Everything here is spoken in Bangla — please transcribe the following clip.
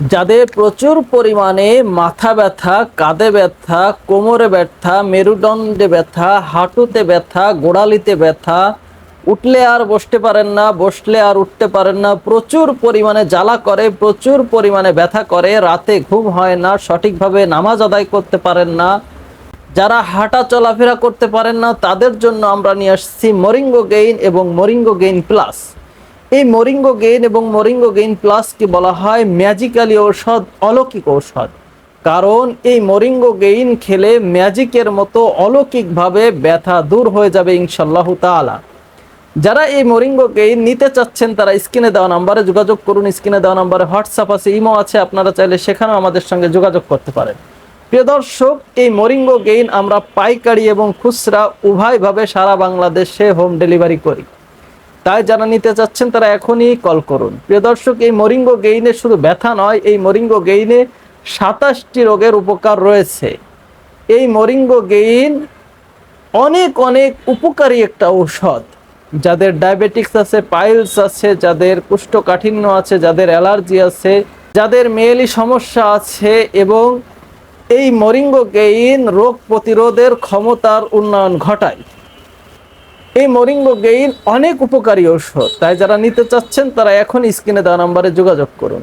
যাদের প্রচুর পরিমাণে মাথা ব্যথা, কাঁধে ব্যথা, কোমরে ব্যথা, মেরুদণ্ডে ব্যথা, হাঁটুতে ব্যথা, গোড়ালিতে ব্যথা, উঠলে আর বসতে পারেন না, বসলে আর উঠতে পারেন না, প্রচুর পরিমাণে জ্বালা করে, প্রচুর পরিমাণে ব্যথা করে, রাতে ঘুম হয় না, সঠিকভাবে নামাজ আদায় করতে পারেন না, যারা হাঁটা চলাফেরা করতে পারেন না, তাদের জন্য আমরা নিয়ে আসছি মরিঙ্গো গেইন এবং মরিঙ্গো গেইন প্লাস। এই মরিঙ্গো গেইন এবং মরিঙ্গো গেইন প্লাসকে বলা হয় ম্যাজিক্যালি ঔষধ, অলৌকিক ঔষধ। কারণ এই মরিঙ্গো গেইন খেলে ম্যাজিকের মতো অলৌকিকভাবে ব্যথা দূর হয়ে যাবে ইনশাআল্লাহু তাআলা। যারা এই মরিঙ্গো গেইন নিতে চাচ্ছেন তারা স্ক্রিনে দেওয়া নাম্বারে যোগাযোগ করুন। স্ক্রিনে দেওয়া নাম্বারে হোয়াটসঅ্যাপ আছে, ইমো আছে, আপনারা চাইলে সেখানেও আমাদের সঙ্গে যোগাযোগ করতে পারেন। প্রিয় দর্শক, এই মরিঙ্গো গেইন আমরা পাইকারি এবং খুচরা উভয়ভাবে সারা বাংলাদেশে হোম ডেলিভারি করি। তাই যারা নিতে চাচ্ছেন তারা এখনই কল করুন। প্রিয় দর্শক, এই মরিঙ্গো গেইনে শুধু ব্যথা নয়, এই মরিঙ্গো গেইনে 27টি রোগের উপকার রয়েছে। এই মরিঙ্গো গেইন অনেক অনেক উপকারী একটা ঔষধ। যাদের ডায়াবেটিক্স আছে, পাইলস আছে, যাদের কোষ্ঠকাঠিন্য আছে, যাদের অ্যালার্জি আছে, যাদের মেয়েলি সমস্যা আছে, এবং এই মরিঙ্গো গেইন রোগ প্রতিরোধের ক্ষমতার উন্নয়ন ঘটায়। এই মরিঙ্গো গেইন অনেক উপকারী ঔষধ। তাই যারা নিতে চাচ্ছেন তারা এখন স্ক্রিনে দেওয়া নাম্বারে যোগাযোগ করুন।